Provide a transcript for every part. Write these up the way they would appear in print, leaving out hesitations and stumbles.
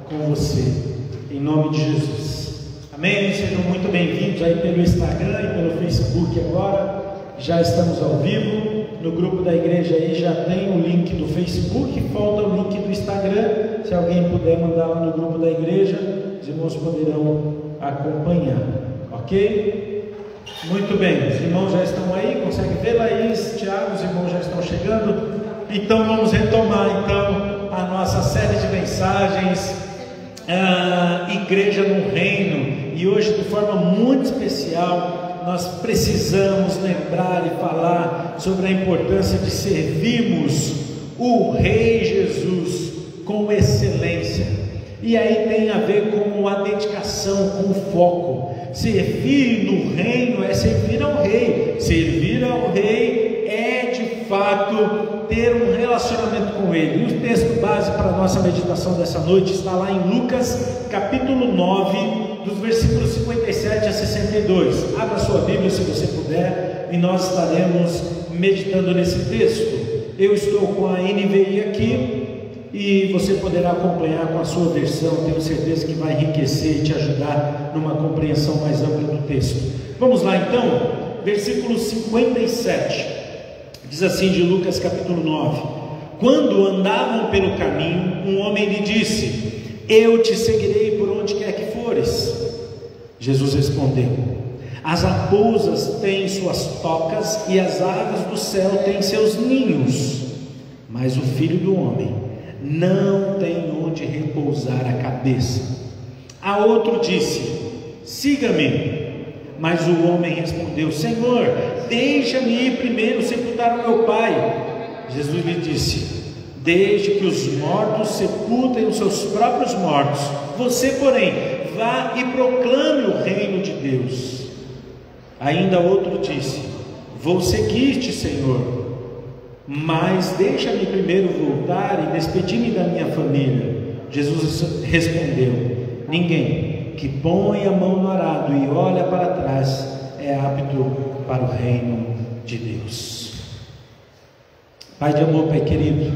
com você, em nome de Jesus. Amém? Sejam muito bem-vindos aí pelo Instagram e pelo Facebook agora. Já estamos ao vivo. No grupo da igreja aí já tem o link do Facebook, falta o link do Instagram. Se alguém puder mandar lá no grupo da igreja, os irmãos poderão acompanhar, ok? Muito bem, os irmãos já estão aí, consegue ver, Laís, Tiago, os irmãos já estão chegando. Então vamos retomar então a nossa série de mensagens, Igreja no Reino, e hoje de forma muito especial nós precisamos lembrar e falar sobre a importância de servirmos o Rei Jesus com excelência. E aí tem a ver com a dedicação, com o foco. Servir no reino é servir ao Rei. Servir ao Rei é de fato ter um relacionamento com Ele. E o texto base para a nossa meditação dessa noite está lá em Lucas capítulo 9, dos versículos 57 a 62. Abra sua Bíblia se você puder, e nós estaremos meditando nesse texto. Eu estou com a NVI aqui, e você poderá acompanhar com a sua versão. Tenho certeza que vai enriquecer e te ajudar numa compreensão mais ampla do texto. Vamos lá então, versículo 57, diz assim, de Lucas capítulo 9: Quando andavam pelo caminho, um homem lhe disse: Eu te seguirei por onde quer que fores. Jesus respondeu: As raposas têm suas tocas e as aves do céu têm seus ninhos, mas o Filho do Homem não tem onde repousar a cabeça. A outro disse: Siga-me. Mas o homem respondeu: Senhor, deixa-me ir primeiro sepultar o meu pai. Jesus lhe disse: Desde que os mortos sepultem os seus próprios mortos, você, porém, vá e proclame o reino de Deus. Ainda outro disse: Vou seguir-te, Senhor, mas deixa-me primeiro voltar e despedir-me da minha família. Jesus respondeu: Ninguém que põe a mão no arado e olha para trás é apto para o reino de Deus. Pai de amor, Pai querido,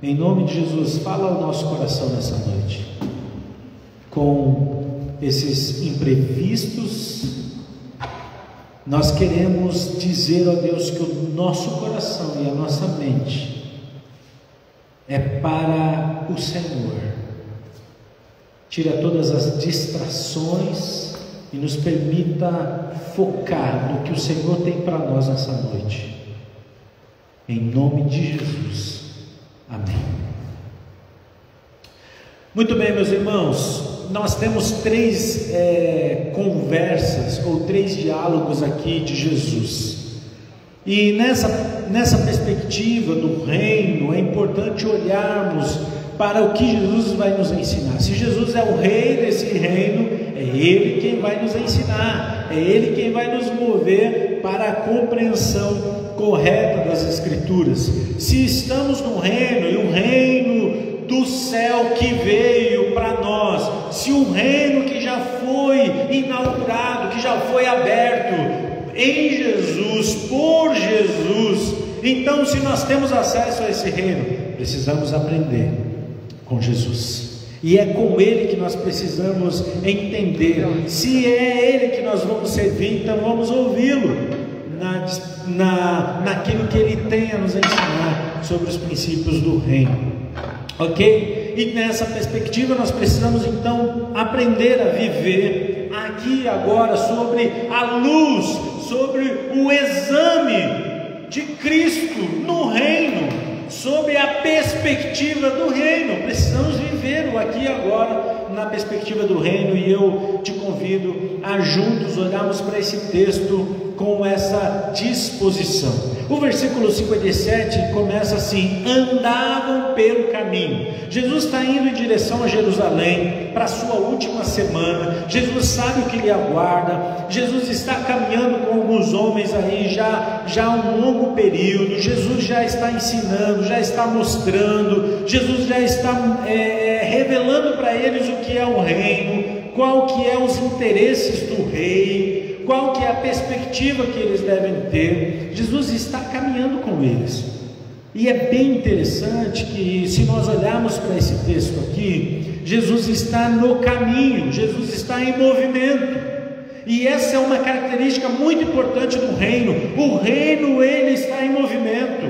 em nome de Jesus, fala ao nosso coração nessa noite. Com esses imprevistos, nós queremos dizer, ó Deus, que o nosso coração e a nossa mente é para o Senhor. Tira todas as distrações e nos permita focar no que o Senhor tem para nós nessa noite. Em nome de Jesus. Amém. Muito bem, meus irmãos, nós temos três conversas ou três diálogos aqui de Jesus. E nessa perspectiva do reino, é importante olharmos para o que Jesus vai nos ensinar. Se Jesus é o rei desse reino, é Ele quem vai nos ensinar, é Ele quem vai nos mover para a compreensão correta das Escrituras. Se estamos no reino, e o reino do céu que veio para nós, se o reino que já foi inaugurado, que já foi aberto em Jesus, por Jesus, então se nós temos acesso a esse reino, precisamos aprender com Jesus, e é com Ele que nós precisamos entender. Se é Ele que nós vamos servir, então vamos ouvi-lo naquilo que Ele tem a nos ensinar sobre os princípios do reino, ok? E nessa perspectiva nós precisamos então aprender a viver aqui e agora sobre a luz, sobre o exame de Cristo no reino, sobre a perspectiva do reino. Precisamos viver o aqui e agora na perspectiva do reino, e eu te convido a juntos olharmos para esse texto com essa disposição. O versículo 57 começa assim: andavam pelo caminho. Jesus está indo em direção a Jerusalém para a sua última semana. Jesus sabe o que lhe aguarda. Jesus está caminhando com alguns homens aí já há um longo período. Jesus já está ensinando, já está mostrando, Jesus já está revelando para eles o que é o reino, qual que é os interesses do rei, qual que é a perspectiva que eles devem ter. Jesus está caminhando com eles. E é bem interessante que, se nós olharmos para esse texto aqui, Jesus está no caminho, Jesus está em movimento. E essa é uma característica muito importante do reino. O reino, ele está em movimento.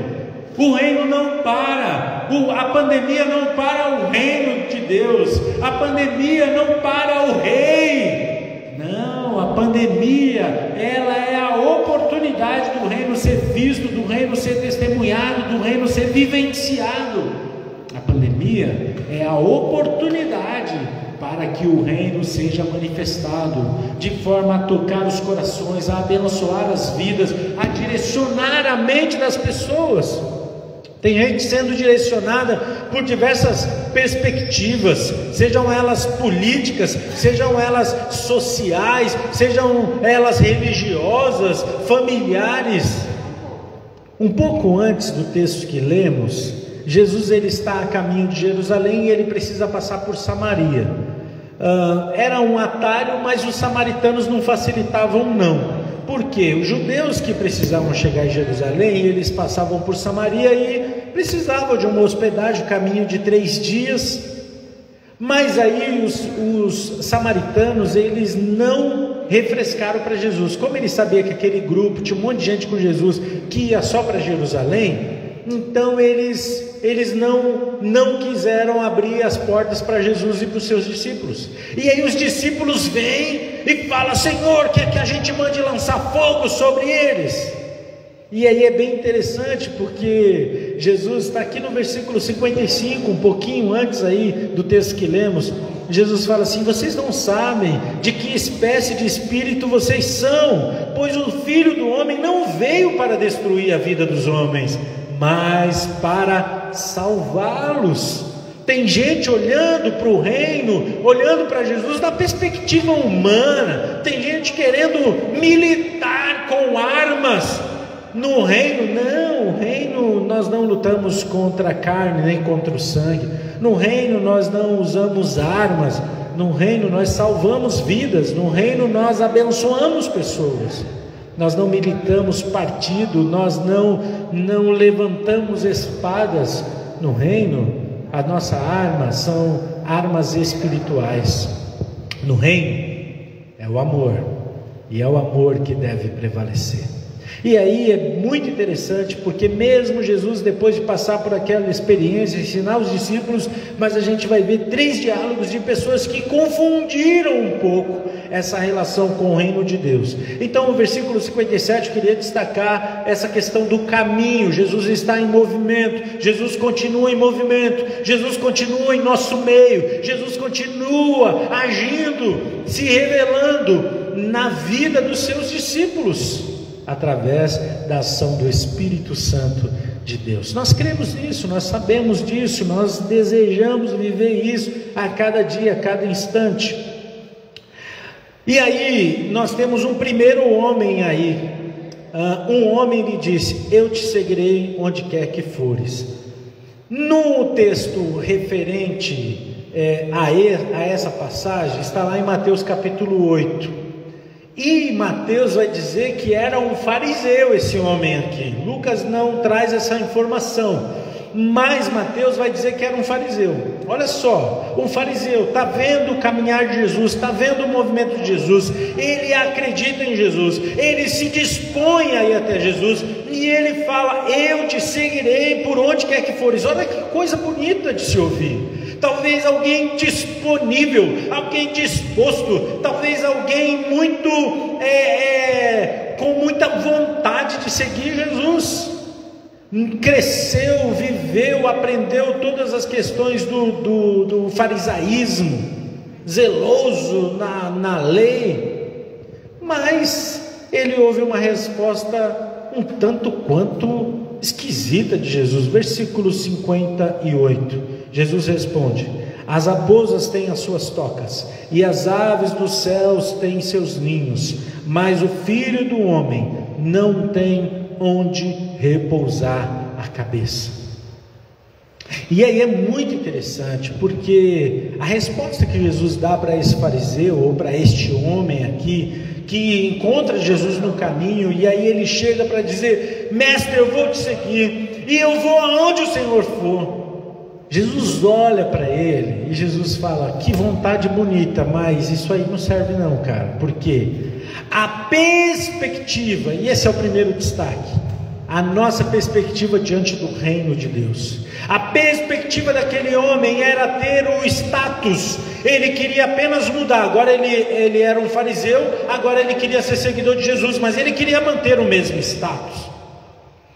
O reino não para. A pandemia não para o reino de Deus. A pandemia não para o rei. Não, a pandemia, ela é a oportunidade do reino ser visto, do reino ser testemunhado, do reino ser vivenciado. A pandemia é a oportunidade para que o reino seja manifestado, de forma a tocar os corações, a abençoar as vidas, a direcionar a mente das pessoas. Tem gente sendo direcionada por diversas perspectivas, sejam elas políticas, sejam elas sociais, sejam elas religiosas, familiares. Um pouco antes do texto que lemos, Jesus ele está a caminho de Jerusalém e ele precisa passar por Samaria. Era um atalho, mas os samaritanos não facilitavam não. Por quê? Os judeus que precisavam chegar em Jerusalém, eles passavam por Samaria e precisavam de uma hospedagem, caminho de 3 dias. Mas aí os samaritanos, eles não refrescaram para Jesus. Como ele sabia que aquele grupo, tinha um monte de gente com Jesus que ia só para Jerusalém, então eles não quiseram abrir as portas para Jesus e para os seus discípulos. E aí os discípulos vêm e falam: Senhor, quer que a gente mande lançar fogo sobre eles? E aí é bem interessante, porque Jesus está aqui no versículo 55, um pouquinho antes aí do texto que lemos. Jesus fala assim: vocês não sabem de que espécie de espírito vocês são, pois o Filho do Homem não veio para destruir a vida dos homens, mas para salvá-los. Tem gente olhando para o reino, olhando para Jesus na perspectiva humana. Tem gente querendo militar com armas. No reino, não. No reino nós não lutamos contra a carne nem contra o sangue. No reino nós não usamos armas. No reino nós salvamos vidas. No reino nós abençoamos pessoas. Nós não militamos partido, nós não levantamos espadas. No reino, a nossa arma são armas espirituais. No reino, é o amor, e é o amor que deve prevalecer. E aí é muito interessante, porque mesmo Jesus, depois de passar por aquela experiência, ensinar os discípulos, mas a gente vai ver 3 diálogos de pessoas que confundiram um pouco essa relação com o reino de Deus. Então, no versículo 57, eu queria destacar essa questão do caminho. Jesus está em movimento, Jesus continua em movimento, Jesus continua em nosso meio, Jesus continua agindo, se revelando na vida dos seus discípulos, através da ação do Espírito Santo de Deus. Nós cremos nisso, nós sabemos disso, nós desejamos viver isso a cada dia, a cada instante. E aí nós temos um primeiro homem aí. Um homem lhe disse: eu te seguirei onde quer que fores. No texto referente a essa passagem, está lá em Mateus capítulo 8. E Mateus vai dizer que era um fariseu esse homem aqui. Lucas não traz essa informação, mas Mateus vai dizer que era um fariseu. Olha só, um fariseu está vendo o caminhar de Jesus, está vendo o movimento de Jesus, ele acredita em Jesus, ele se dispõe a ir até Jesus, e ele fala: eu te seguirei por onde quer que fores. Olha que coisa bonita de se ouvir. Talvez alguém disponível, alguém disposto, talvez alguém muito com muita vontade de seguir Jesus. Cresceu, viveu, aprendeu todas as questões do farisaísmo, zeloso na lei, mas ele ouve uma resposta um tanto quanto esquisita de Jesus. Versículo 58, Jesus responde: as raposas têm as suas tocas, e as aves dos céus têm seus ninhos, mas o Filho do Homem não tem onde repousar a cabeça. E aí é muito interessante, porque a resposta que Jesus dá para esse fariseu, ou para este homem aqui, que encontra Jesus no caminho, e aí ele chega para dizer: mestre, eu vou te seguir, e eu vou aonde o Senhor for. Jesus olha para ele e Jesus fala: que vontade bonita, mas isso aí não serve não, cara. Por quê? A perspectiva, e esse é o primeiro destaque, a nossa perspectiva diante do reino de Deus. A perspectiva daquele homem era ter o status. Ele queria apenas mudar. Agora ele era um fariseu, agora ele queria ser seguidor de Jesus, mas ele queria manter o mesmo status.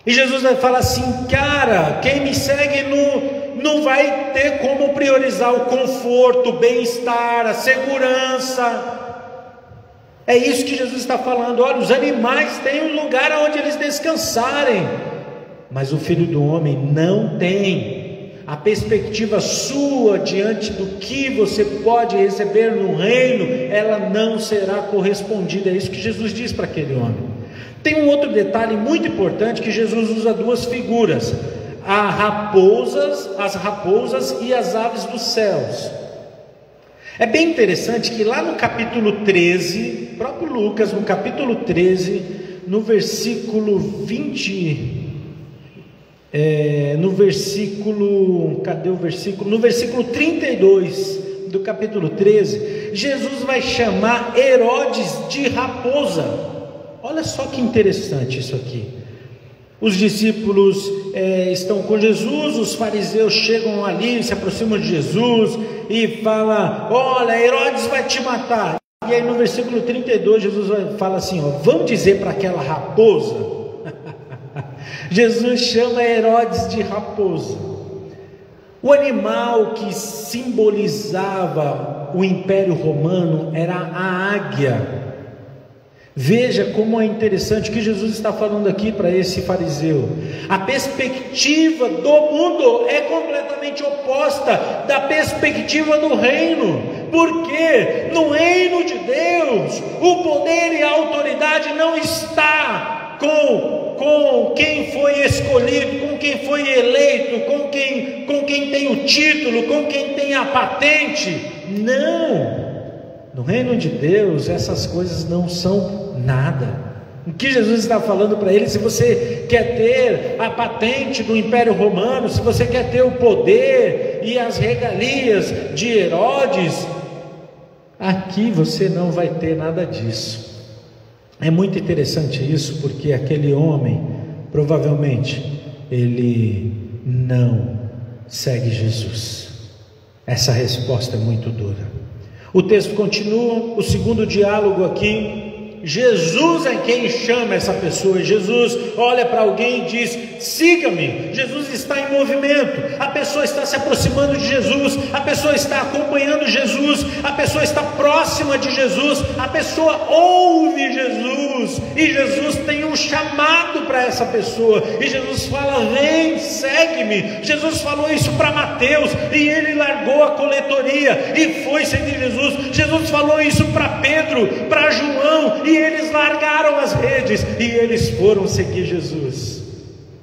E Jesus vai falar assim: cara, quem me segue não vai ter como priorizar o conforto, o bem-estar, a segurança. É isso que Jesus está falando. Olha, os animais têm um lugar onde eles descansarem, mas o Filho do Homem não tem. A perspectiva sua diante do que você pode receber no reino, ela não será correspondida. É isso que Jesus diz para aquele homem. Tem um outro detalhe muito importante, que Jesus usa duas figuras: as raposas e as aves dos céus. É bem interessante que lá no capítulo 13, próprio Lucas, no capítulo 13, no versículo 20, no versículo 32 do capítulo 13, Jesus vai chamar Herodes de raposa. Olha só que interessante isso aqui. Os discípulos estão com Jesus, os fariseus chegam ali, se aproximam de Jesus e falam: olha, Herodes vai te matar. E aí no versículo 32 Jesus fala assim: ó, vamos dizer para aquela raposa. Jesus chama Herodes de raposa. O animal que simbolizava o Império Romano era a águia. Veja como é interessante o que Jesus está falando aqui para esse fariseu. A perspectiva do mundo é completamente oposta da perspectiva do reino. Porque no reino de Deus, o poder e a autoridade não está com quem foi escolhido, com quem foi eleito, com quem tem o título, com quem tem a patente. Não. No reino de Deus, essas coisas não são nada. O que Jesus está falando para ele: se você quer ter a patente do Império Romano, se você quer ter o poder e as regalias de Herodes, aqui você não vai ter nada disso. É muito interessante isso, porque aquele homem, provavelmente, ele não segue Jesus. Essa resposta é muito dura. O texto continua, o segundo diálogo aqui. Jesus é quem chama essa pessoa. Jesus olha para alguém e diz: siga-me. Jesus está em movimento, a pessoa está se aproximando de Jesus, a pessoa está acompanhando Jesus, a pessoa está próxima de Jesus, a pessoa ouve Jesus, e Jesus tem um chamado para essa pessoa, e Jesus fala: vem, segue-me. Jesus falou isso para Mateus, e ele largou a coletoria e foi seguir Jesus. Jesus falou isso para Pedro, para João, e eles largaram as redes e eles foram seguir Jesus.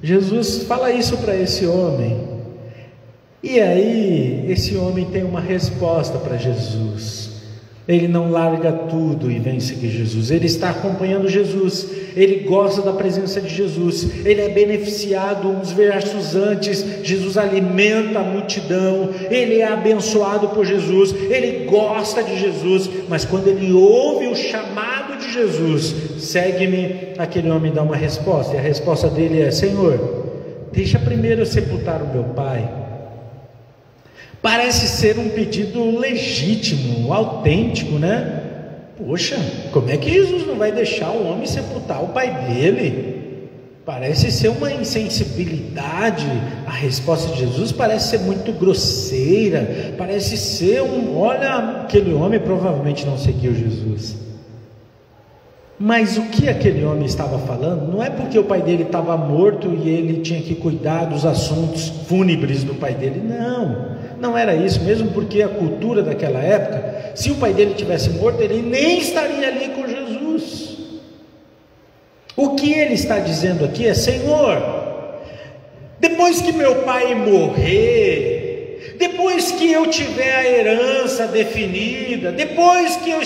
Jesus fala isso para esse homem, e aí esse homem tem uma resposta para Jesus. Ele não larga tudo e vem seguir Jesus. Ele está acompanhando Jesus, ele gosta da presença de Jesus, ele é beneficiado. Uns versos antes, Jesus alimenta a multidão, ele é abençoado por Jesus, ele gosta de Jesus. Mas quando ele ouve o chamado de Jesus: segue-me, aquele homem dá uma resposta, e a resposta dele é: Senhor, deixa primeiro eu sepultar o meu pai. Parece ser um pedido legítimo, autêntico, né? Poxa, como é que Jesus não vai deixar o homem sepultar o pai dele? Parece ser uma insensibilidade. A resposta de Jesus parece ser muito grosseira, parece ser olha, aquele homem provavelmente não seguiu Jesus. Mas o que aquele homem estava falando não é porque o pai dele estava morto e ele tinha que cuidar dos assuntos fúnebres do pai dele. Não era isso, mesmo porque a cultura daquela época, se o pai dele tivesse morto, ele nem estaria ali com Jesus. O que ele está dizendo aqui é: Senhor, depois que meu pai morrer, depois que eu tiver a herança definida, depois que eu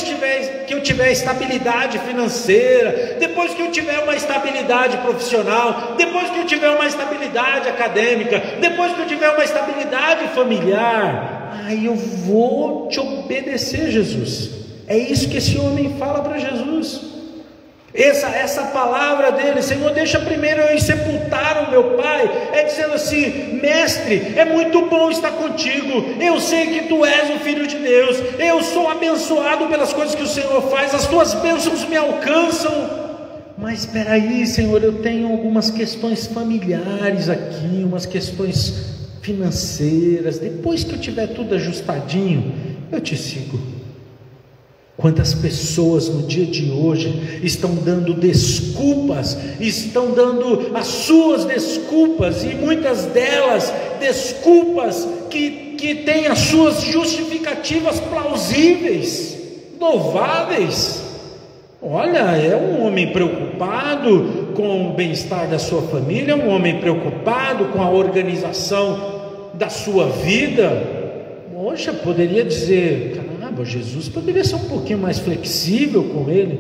tiver estabilidade financeira, depois que eu tiver uma estabilidade profissional, depois que eu tiver uma estabilidade acadêmica, depois que eu tiver uma estabilidade familiar, aí eu vou te obedecer, Jesus. É isso que esse homem fala para Jesus. Essa palavra dele: Senhor, deixa primeiro eu ir sepultar o meu pai, é dizendo assim: mestre, é muito bom estar contigo, eu sei que tu és o Filho de Deus, eu sou abençoado pelas coisas que o Senhor faz, as tuas bênçãos me alcançam, mas espera aí, Senhor, eu tenho algumas questões familiares aqui, umas questões financeiras, depois que eu tiver tudo ajustadinho, eu te sigo. Quantas pessoas no dia de hoje estão dando desculpas, estão dando as suas desculpas, e muitas delas desculpas que têm as suas justificativas plausíveis, louváveis. Olha, é um homem preocupado com o bem-estar da sua família, é um homem preocupado com a organização da sua vida. Poxa, poderia dizer: caramba, Jesus poderia ser um pouquinho mais flexível com ele.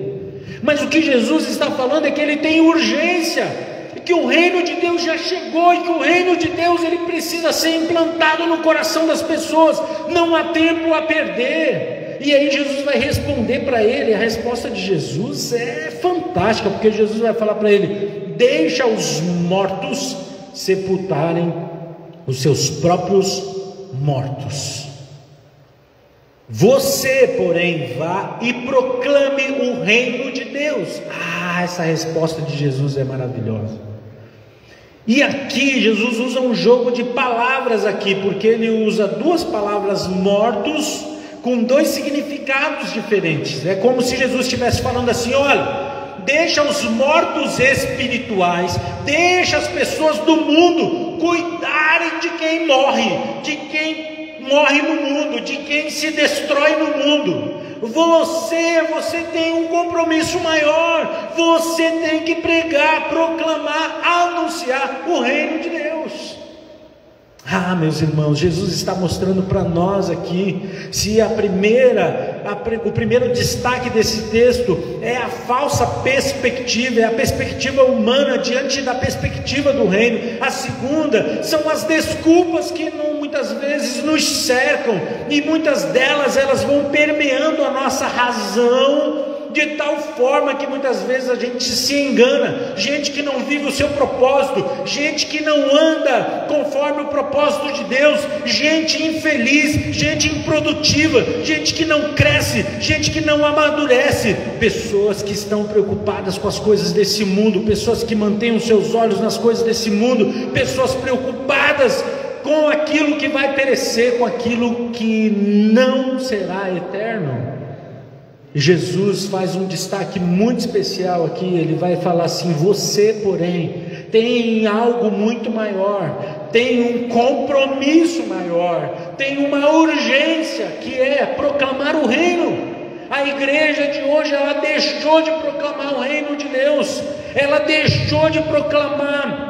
Mas o que Jesus está falando é que ele tem urgência, que o reino de Deus já chegou, e que o reino de Deus ele precisa ser implantado no coração das pessoas. Não há tempo a perder. E aí Jesus vai responder para ele. A resposta de Jesus é fantástica, porque Jesus vai falar para ele: deixa os mortos sepultarem os seus próprios mortos. Você, porém, vá e proclame o reino de Deus. Essa resposta de Jesus é maravilhosa. E aqui Jesus usa um jogo de palavras aqui, porque ele usa duas palavras mortos com dois significados diferentes. É como se Jesus estivesse falando assim: olha, deixa os mortos espirituais, deixa as pessoas do mundo cuidarem de quem morre, de quem morre no mundo, de quem se destrói no mundo. Você tem um compromisso maior. Você tem que pregar, proclamar, anunciar o reino de Deus. Meus irmãos, Jesus está mostrando para nós aqui, se o primeiro destaque desse texto é a falsa perspectiva, é a perspectiva humana diante da perspectiva do reino. A segunda são as desculpas que muitas vezes nos cercam, e muitas delas elas vão permeando a nossa razão, de tal forma que muitas vezes a gente se engana. Gente que não vive o seu propósito, gente que não anda conforme o propósito de Deus, gente infeliz, gente improdutiva, gente que não cresce, gente que não amadurece, pessoas que estão preocupadas com as coisas desse mundo, pessoas que mantêm os seus olhos nas coisas desse mundo, pessoas preocupadas com aquilo que vai perecer, com aquilo que não será eterno. Jesus faz um destaque muito especial aqui. Ele vai falar assim: você, porém, tem algo muito maior, tem um compromisso maior, tem uma urgência, que é proclamar o reino. A igreja de hoje, ela deixou de proclamar o reino de Deus, ela deixou de proclamar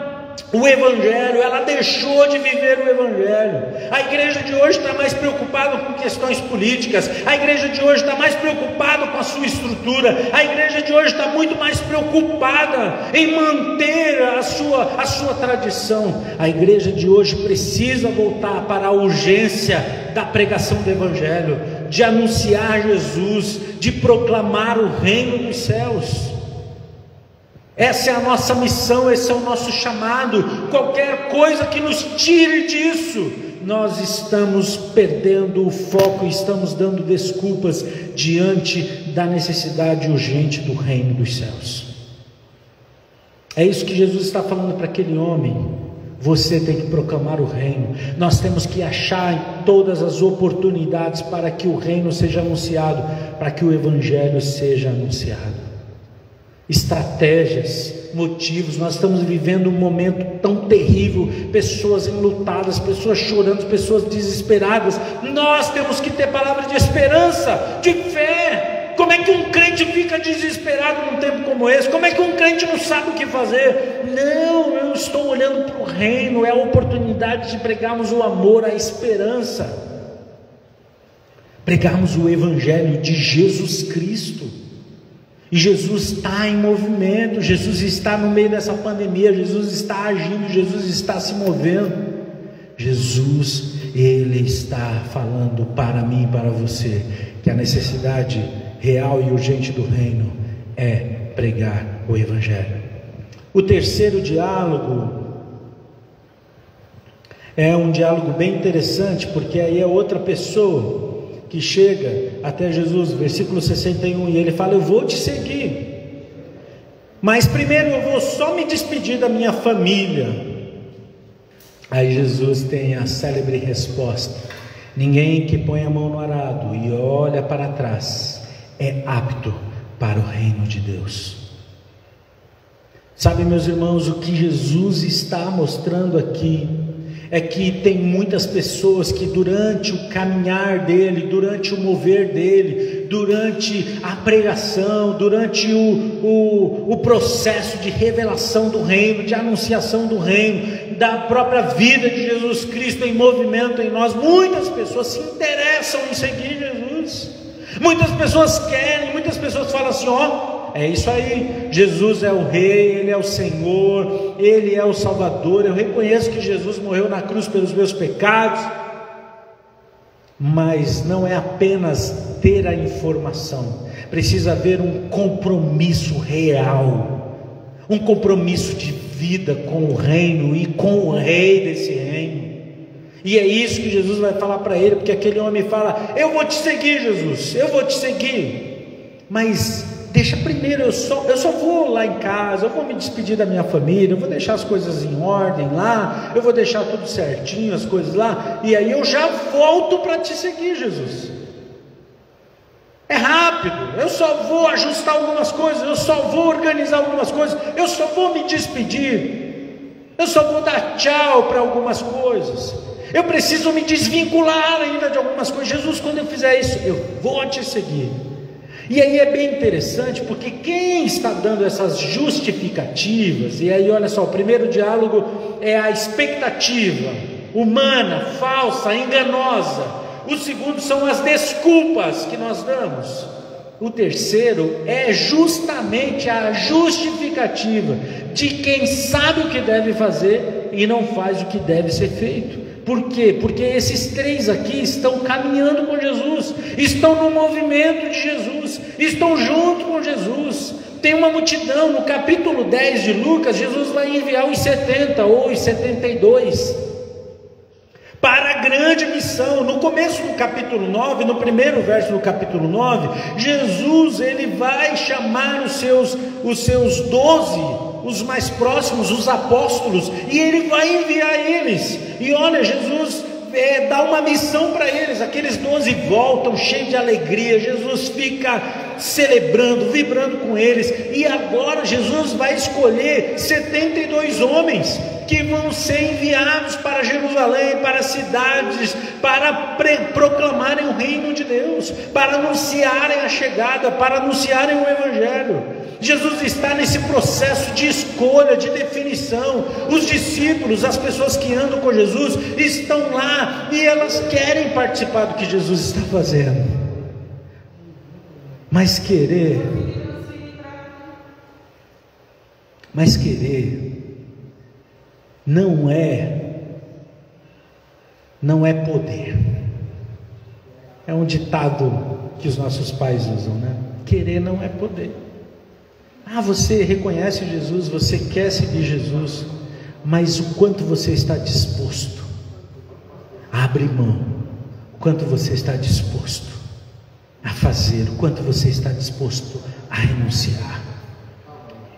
o Evangelho, ela deixou de viver o Evangelho. A igreja de hoje está mais preocupada com questões políticas, a igreja de hoje está mais preocupada com a sua estrutura, a igreja de hoje está muito mais preocupada em manter a sua tradição. A igreja de hoje precisa voltar para a urgência da pregação do Evangelho, de anunciar Jesus, de proclamar o reino dos céus. Essa é a nossa missão, esse é o nosso chamado. Qualquer coisa que nos tire disso, nós estamos perdendo o foco, estamos dando desculpas diante da necessidade urgente do reino dos céus. É isso que Jesus está falando para aquele homem. Você tem que proclamar o reino. Nós temos que achar em todas as oportunidades para que o reino seja anunciado, para que o evangelho seja anunciado. Estratégias, motivos. Nós estamos vivendo um momento tão terrível, pessoas enlutadas, pessoas chorando, pessoas desesperadas. Nós temos que ter palavras de esperança, de fé. Como é que um crente fica desesperado? pecado num tempo como esse? Como é que um crente não sabe o que fazer? Não, eu estou olhando para o reino, é a oportunidade de pregarmos o amor, a esperança, pregarmos o evangelho de Jesus Cristo. E Jesus está em movimento, Jesus está no meio dessa pandemia, Jesus está agindo, Jesus está se movendo. Jesus, Ele está falando para mim e para você que a necessidade real e urgente do reino é pregar o evangelho. O terceiro diálogo é um diálogo bem interessante, porque aí é outra pessoa que chega até Jesus, versículo 61, e ele fala: eu vou te seguir, mas primeiro eu vou só me despedir da minha família. Aí Jesus tem a célebre resposta: ninguém que põe a mão no arado e olha para trás é apto para o reino de Deus. Sabe, meus irmãos, o que Jesus está mostrando aqui é que tem muitas pessoas que durante o caminhar dele, durante o mover dele, durante a pregação, durante o processo de revelação do reino, de anunciação do reino, da própria vida de Jesus Cristo em movimento em nós, muitas pessoas se interessam em seguir Jesus, muitas pessoas querem, muitas pessoas falam assim: ó, é isso aí, Jesus é o Rei, Ele é o Senhor, Ele é o Salvador, eu reconheço que Jesus morreu na cruz pelos meus pecados. Mas não é apenas ter a informação, precisa haver um compromisso real, um compromisso de vida com o reino e com o Rei desse reino. E é isso que Jesus vai falar para ele, porque aquele homem fala: eu vou te seguir, Jesus, eu vou te seguir, mas deixa primeiro, eu só vou lá em casa, eu vou me despedir da minha família, eu vou deixar as coisas em ordem lá, eu vou deixar tudo certinho, as coisas lá, e aí eu já volto para te seguir, Jesus. É rápido, eu só vou ajustar algumas coisas, eu só vou organizar algumas coisas, eu só vou me despedir, eu só vou dar tchau para algumas coisas, eu preciso me desvincular ainda de algumas coisas. Jesus, quando eu fizer isso, eu vou te seguir. E aí é bem interessante, porque quem está dando essas justificativas, e aí olha só, o primeiro diálogo é a expectativa humana, falsa, enganosa. O segundo são as desculpas que nós damos. O terceiro é justamente a justificativa de quem sabe o que deve fazer e não faz o que deve ser feito. Por quê? Porque esses três aqui estão caminhando com Jesus, estão no movimento de Jesus, estão junto com Jesus. Tem uma multidão. No capítulo 10 de Lucas, Jesus vai enviar os 70 ou os 72 para a grande missão. No começo do capítulo 9, no primeiro verso do capítulo 9, Jesus ele vai chamar os seus 12, os mais próximos, os apóstolos, e ele vai enviar eles. E olha, Jesus dá uma missão para eles. Aqueles 12 voltam cheios de alegria, Jesus fica celebrando, vibrando com eles. E agora Jesus vai escolher 72 homens que vão ser enviados para Jerusalém, para as cidades, para proclamarem o reino de Deus, para anunciarem a chegada, para anunciarem o evangelho. Jesus está nesse processo de escolha, de definição. Os discípulos, as pessoas que andam com Jesus, estão lá e elas querem participar do que Jesus está fazendo. Mas querer não é poder. É um ditado que os nossos pais usam, né? Querer não é poder. Você reconhece Jesus, você quer seguir Jesus, mas o quanto você está disposto a abrir mão, o quanto você está disposto a fazer, o quanto você está disposto a renunciar.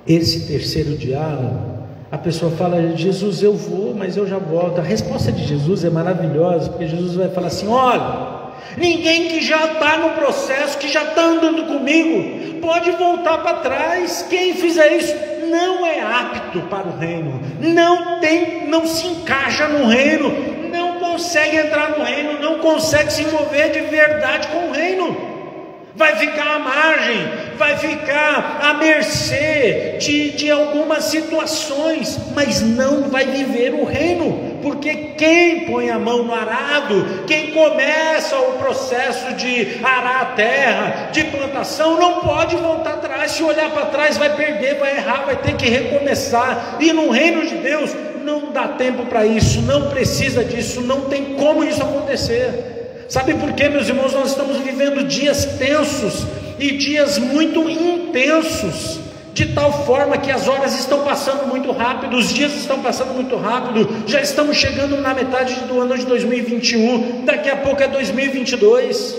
Esse terceiro diálogo, a pessoa fala: Jesus, eu vou, mas eu já volto. A resposta de Jesus é maravilhosa, porque Jesus vai falar assim: olha, ninguém que já está no processo, que já está andando comigo, pode voltar para trás. Quem fizer isso não é apto para o reino, não se encaixa no reino, não consegue entrar no reino, não consegue se envolver de verdade com o reino. vai ficar à margem, vai ficar à mercê de algumas situações, mas não vai viver o reino, porque quem põe a mão no arado, quem começa o processo de arar a terra, de plantação, não pode voltar atrás. Se olhar para trás vai perder, vai errar, vai ter que recomeçar. E no reino de Deus não dá tempo para isso, não precisa disso, não tem como isso acontecer. Sabe por quê, meus irmãos? Nós estamos vivendo dias tensos e dias muito intensos, de tal forma que as horas estão passando muito rápido, os dias estão passando muito rápido. Já estamos chegando na metade do ano de 2021, daqui a pouco é 2022.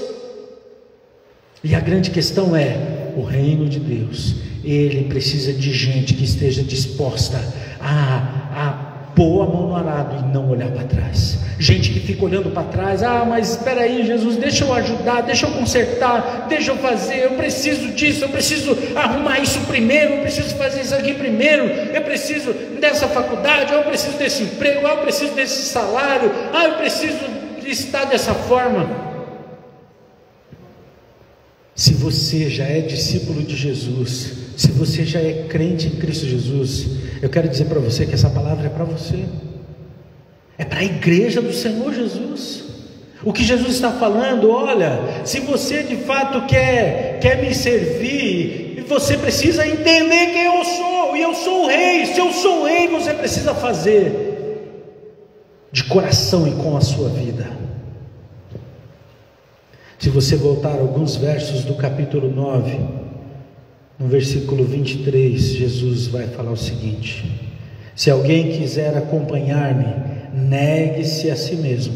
E a grande questão é: o reino de Deus, ele precisa de gente que esteja disposta a pôr a mão no arado e não olhar para trás. Gente que fica olhando para trás: mas espera aí, Jesus, deixa eu ajudar, deixa eu consertar, deixa eu fazer, eu preciso disso, eu preciso arrumar isso primeiro, eu preciso fazer isso aqui primeiro, eu preciso dessa faculdade, eu preciso desse emprego, eu preciso desse salário, eu preciso estar dessa forma. Se você já é discípulo de Jesus, se você já é crente em Cristo Jesus, eu quero dizer para você que essa palavra é para você, é para a igreja do Senhor Jesus. O que Jesus está falando: olha, se você de fato quer me servir, você precisa entender quem eu sou, e eu sou o rei. Se eu sou o rei, você precisa fazer de coração e com a sua vida. Se você voltar alguns versos do capítulo 9, no versículo 23, Jesus vai falar o seguinte: se alguém quiser acompanhar-me, negue-se a si mesmo,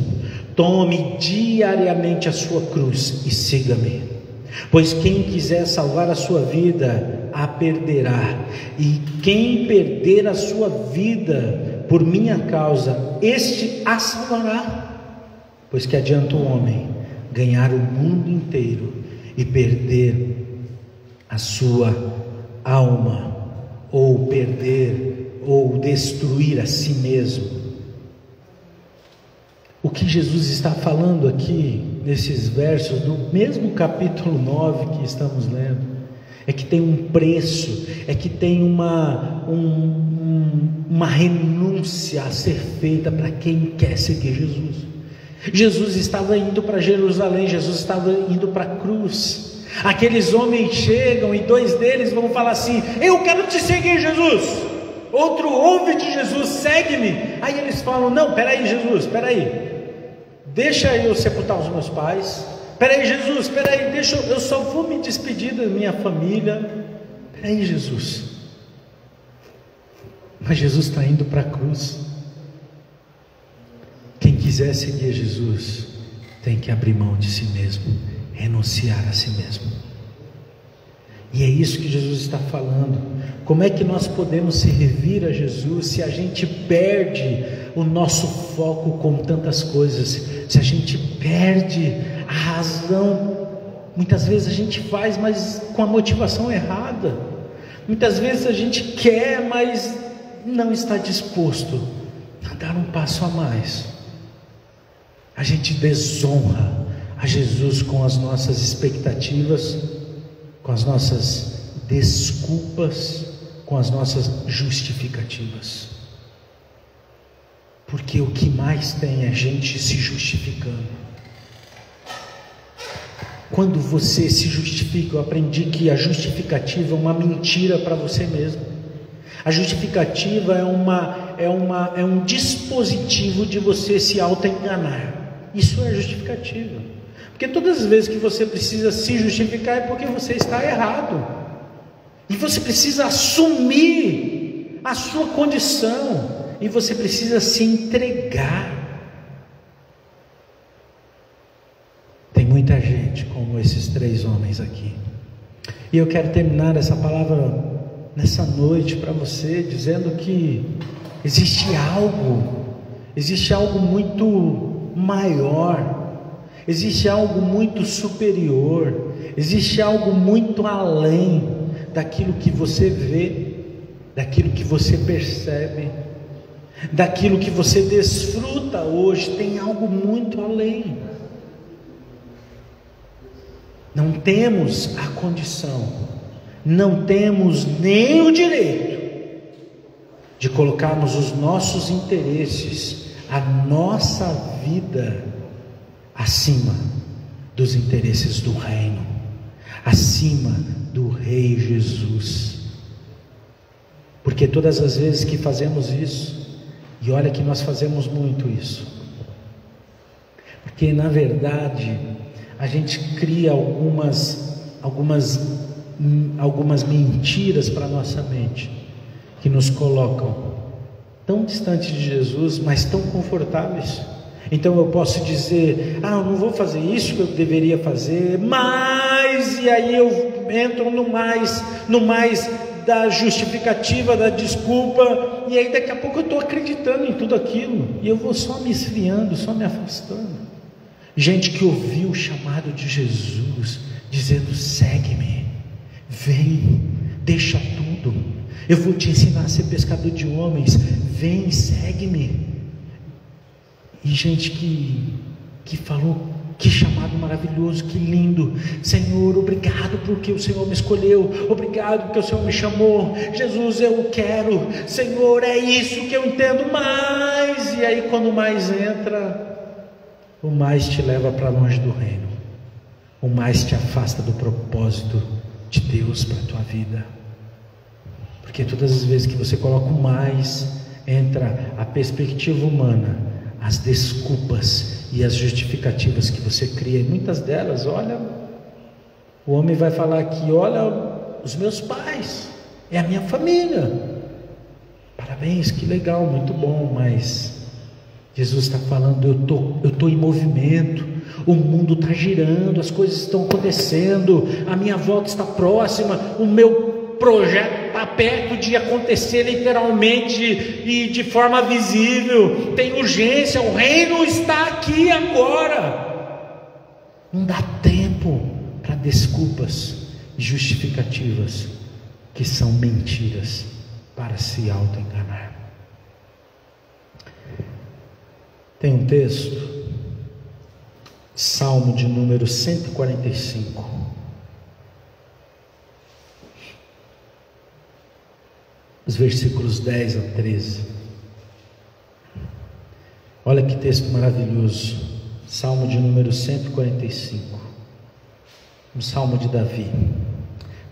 tome diariamente a sua cruz e siga-me. Pois quem quiser salvar a sua vida, a perderá, e quem perder a sua vida por minha causa, este a salvará. Pois que adianta o homem ganhar o mundo inteiro e perder a sua alma, ou perder ou destruir a si mesmo? O que Jesus está falando aqui nesses versos do mesmo capítulo 9 que estamos lendo é que tem um preço, é que tem uma renúncia a ser feita para quem quer seguir Jesus. Jesus estava indo para Jerusalém, Jesus estava indo para a cruz. Aqueles homens chegam e dois deles vão falar assim: eu quero te seguir, Jesus. Outro ouve de Jesus: segue-me. Aí eles falam: não, peraí, Jesus, peraí, deixa eu sepultar os meus pais. Peraí, Jesus, peraí, eu só vou me despedir da minha família. Peraí, Jesus. Mas Jesus está indo para a cruz. Quem quiser seguir Jesus tem que abrir mão de si mesmo, renunciar a si mesmo. E é isso que Jesus está falando. Como é que nós podemos servir a Jesus se a gente perde o nosso foco com tantas coisas, se a gente perde a razão? Muitas vezes a gente faz, mas com a motivação errada. Muitas vezes a gente quer, mas não está disposto a dar um passo a mais. A gente desonra a Jesus com as nossas expectativas, com as nossas desculpas, com as nossas justificativas. Porque o que mais tem é gente se justificando. Quando você se justifica, eu aprendi que a justificativa é uma mentira para você mesmo. A justificativa é um dispositivo de você se auto-enganar. Isso é justificativa, porque todas as vezes que você precisa se justificar é porque você está errado, e você precisa assumir a sua condição, e você precisa se entregar. Tem muita gente como esses três homens aqui, e eu quero terminar essa palavra nessa noite para você, dizendo que existe algo muito maior, existe algo muito superior, existe algo muito além daquilo que você vê, daquilo que você percebe, daquilo que você desfruta hoje. Tem algo muito além. não temos a condição, não temos nem o direito de colocarmos os nossos interesses, a nossa vida, acima dos interesses do reino, acima do Rei Jesus. Porque todas as vezes que fazemos isso, e olha que nós fazemos muito isso, porque na verdade a gente cria algumas mentiras para a nossa mente, que nos colocam tão distante de Jesus, mas tão confortáveis. Então eu posso dizer, eu não vou fazer isso que eu deveria fazer, mas, e aí eu entro no mais da justificativa, da desculpa, e aí daqui a pouco eu estou acreditando em tudo aquilo, e eu vou só me esfriando, só me afastando. Gente que ouviu o chamado de Jesus, dizendo: segue-me, vem, deixa tudo, eu vou te ensinar a ser pescador de homens, vem, segue-me. E gente que falou: que chamado maravilhoso, que lindo, Senhor, obrigado porque o Senhor me escolheu, obrigado porque o Senhor me chamou, Jesus, eu quero, Senhor, é isso que eu entendo mais. E aí quando mais entra, o mais te leva para longe do reino, o mais te afasta do propósito de Deus para a tua vida. Porque todas as vezes que você coloca o mais, entra a perspectiva humana, as desculpas e as justificativas que você cria, e muitas delas, olha, o homem vai falar aqui: olha, os meus pais, é a minha família, parabéns, que legal, muito bom, mas Jesus está falando: eu estou em movimento, o mundo está girando, as coisas estão acontecendo, a minha volta está próxima, o meu projeto está perto de acontecer literalmente e de forma visível, tem urgência, o reino está aqui agora. Não dá tempo para desculpas e justificativas que são mentiras para se auto-enganar. Tem um texto, Salmo de número 145, os versículos 10 a 13. Olha que texto maravilhoso. Salmo de número 145, um salmo de Davi,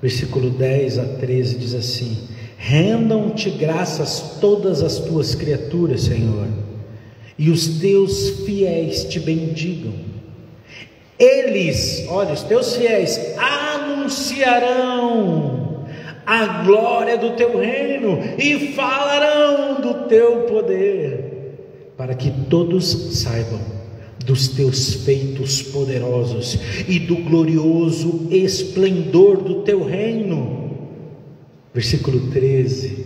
versículo 10 a 13 diz assim: rendam-te graças todas as tuas criaturas, Senhor, e os teus fiéis te bendigam. Eles, olha, os teus fiéis anunciarão a glória do teu reino e falarão do teu poder, para que todos saibam dos teus feitos poderosos e do glorioso esplendor do teu reino. Versículo 13: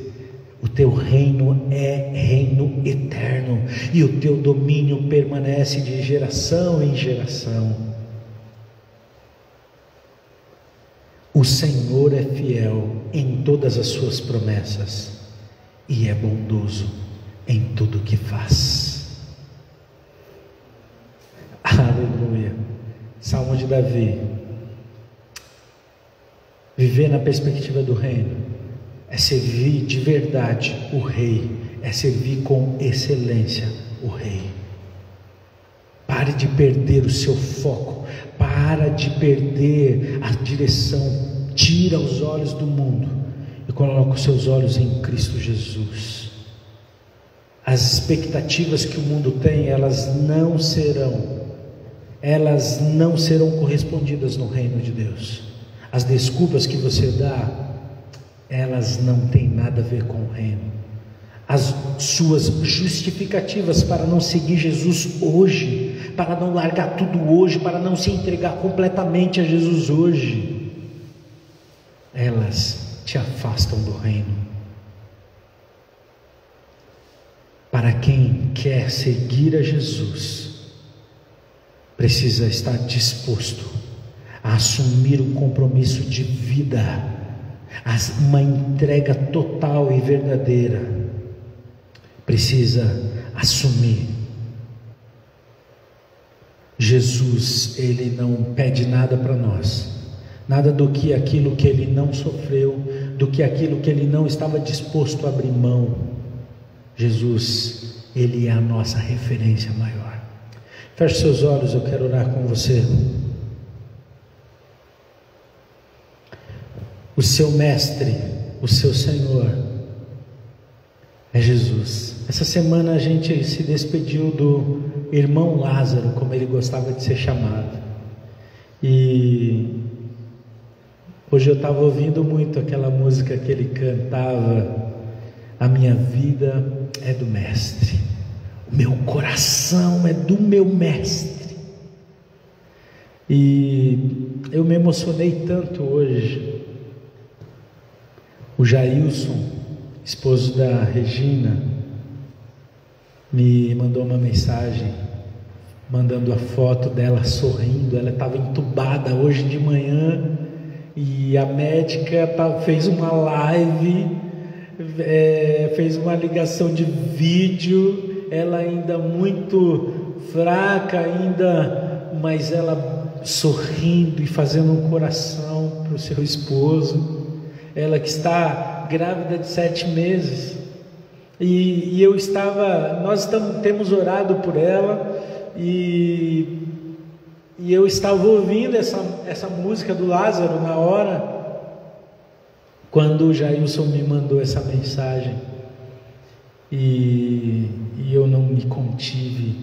o teu reino é reino eterno e o teu domínio permanece de geração em geração. O Senhor é fiel em todas as suas promessas e é bondoso em tudo que faz. Aleluia. Salmo de Davi. Viver na perspectiva do reino é servir de verdade o Rei, é servir com excelência o Rei. Pare de perder o seu foco, para de perder a direção, tira os olhos do mundo e coloca os seus olhos em Cristo Jesus. As expectativas que o mundo tem, elas não serão correspondidas no reino de Deus. As desculpas que você dá, elas não têm nada a ver com o reino. As suas justificativas para não seguir Jesus hoje, para não largar tudo hoje, para não se entregar completamente a Jesus hoje, elas te afastam do reino. Para quem quer seguir a Jesus, precisa estar disposto a assumir um compromisso de vida, uma entrega total e verdadeira. Precisa assumir Jesus, Ele não pede nada para nós, nada do que aquilo que Ele não sofreu, do que aquilo que Ele não estava disposto a abrir mão. Jesus, Ele é a nossa referência maior. Feche seus olhos, eu quero orar com você. O seu mestre, o seu Senhor é Jesus. Essa semana a gente se despediu do irmão Lázaro, como ele gostava de ser chamado. E hoje eu estava ouvindo muito aquela música que ele cantava: a minha vida é do mestre, o meu coração é do meu mestre. E eu me emocionei tanto hoje. O Jailson, esposo da Regina, me mandou uma mensagem, mandando a foto dela sorrindo. Ela estava entubada hoje de manhã, e a médica fez uma live, fez uma ligação de vídeo, ela ainda muito fraca ainda, mas ela sorrindo e fazendo um coração para o seu esposo. Ela que está grávida de 7 meses, e nós temos orado por ela, e eu estava ouvindo essa música do Lázaro na hora, quando o Jailson me mandou essa mensagem, e eu não me contive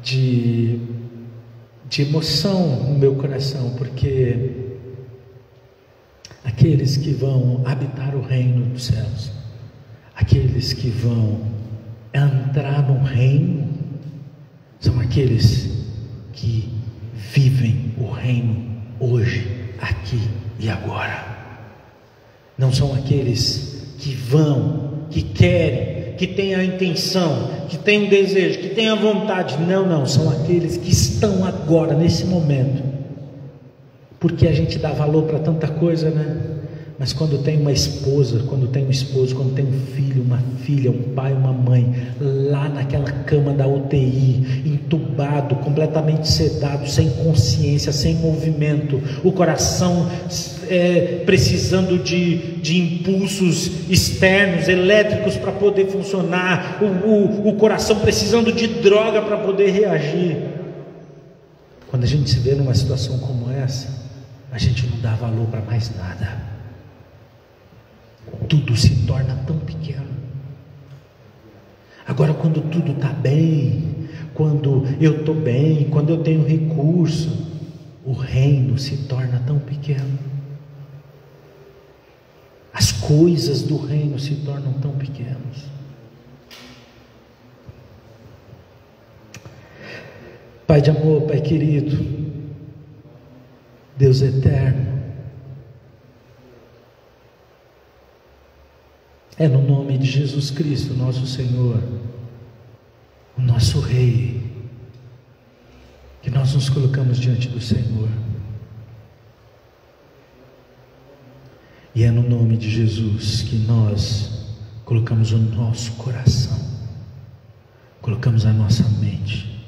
de emoção no meu coração, porque aqueles que vão habitar o reino dos céus, aqueles que vão entrar no reino, são aqueles que vivem o reino hoje, aqui e agora. Não são aqueles que vão, que querem, que têm a intenção, que têm o desejo, que têm a vontade. Não, são aqueles que estão agora, nesse momento. Porque a gente dá valor para tanta coisa, né? Mas quando tem uma esposa, quando tem um esposo, quando tem um filho, uma filha, um pai, uma mãe, lá naquela cama da UTI, entubado, completamente sedado, sem consciência, sem movimento, o coração precisando de impulsos externos, elétricos para poder funcionar, o coração precisando de droga para poder reagir. Quando a gente se vê numa situação como essa, a gente não dá valor para mais nada. Tudo se torna tão pequeno. Agora, quando tudo está bem, quando eu estou bem, quando eu tenho recurso, o reino se torna tão pequeno. As coisas do reino se tornam tão pequenas. Pai de amor, Pai querido, Deus eterno, é no nome de Jesus Cristo, nosso Senhor, o nosso Rei, que nós nos colocamos diante do Senhor. E é no nome de Jesus que nós colocamos o nosso coração, colocamos a nossa mente,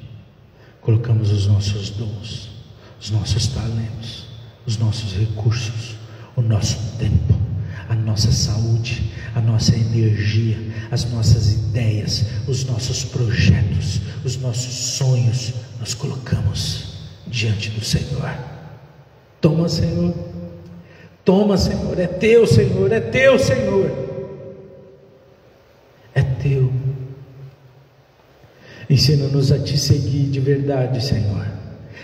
colocamos os nossos dons, os nossos talentos, os nossos recursos, o nosso tempo, a nossa saúde, a nossa energia, as nossas ideias, os nossos projetos, os nossos sonhos, nós colocamos diante do Senhor. Toma, Senhor, toma, Senhor, é teu, Senhor, é teu, Senhor, é teu. Ensina-nos a te seguir de verdade, Senhor,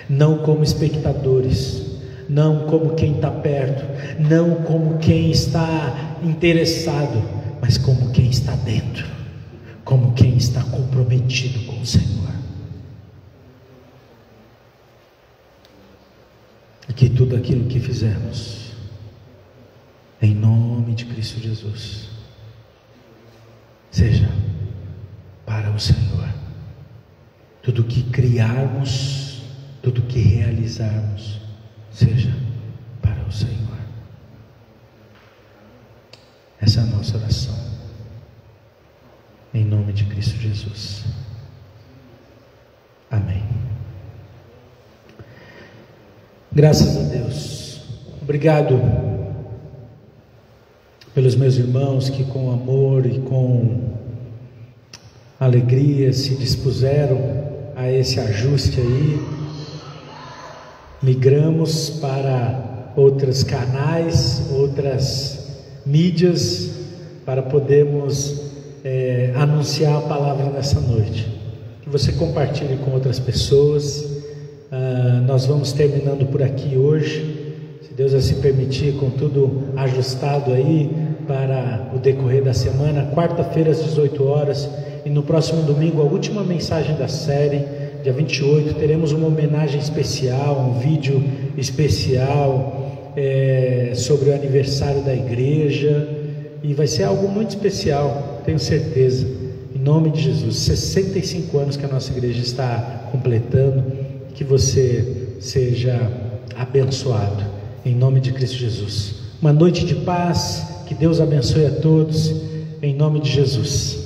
não como espectadores, não como quem está perto, não como quem está interessado, mas como quem está dentro, como quem está comprometido com o Senhor. E que tudo aquilo que fizermos, em nome de Cristo Jesus, seja para o Senhor. Tudo que criarmos, tudo que realizarmos, seja para o Senhor. Essa é a nossa oração, em nome de Cristo Jesus. Amém. Graças a Deus. Obrigado pelos meus irmãos que com amor e com alegria se dispuseram a esse ajuste aí. Migramos para outros canais, outras mídias, para podermos anunciar a palavra nessa noite. Que você compartilhe com outras pessoas. Nós vamos terminando por aqui hoje, se Deus assim permitir, com tudo ajustado aí para o decorrer da semana. Quarta-feira às 18 horas e no próximo domingo a última mensagem da série, dia 28, teremos uma homenagem especial, um vídeo especial sobre o aniversário da igreja, e vai ser algo muito especial, tenho certeza, em nome de Jesus. 65 anos que a nossa igreja está completando. Que você seja abençoado, em nome de Cristo Jesus. Uma noite de paz, que Deus abençoe a todos, em nome de Jesus.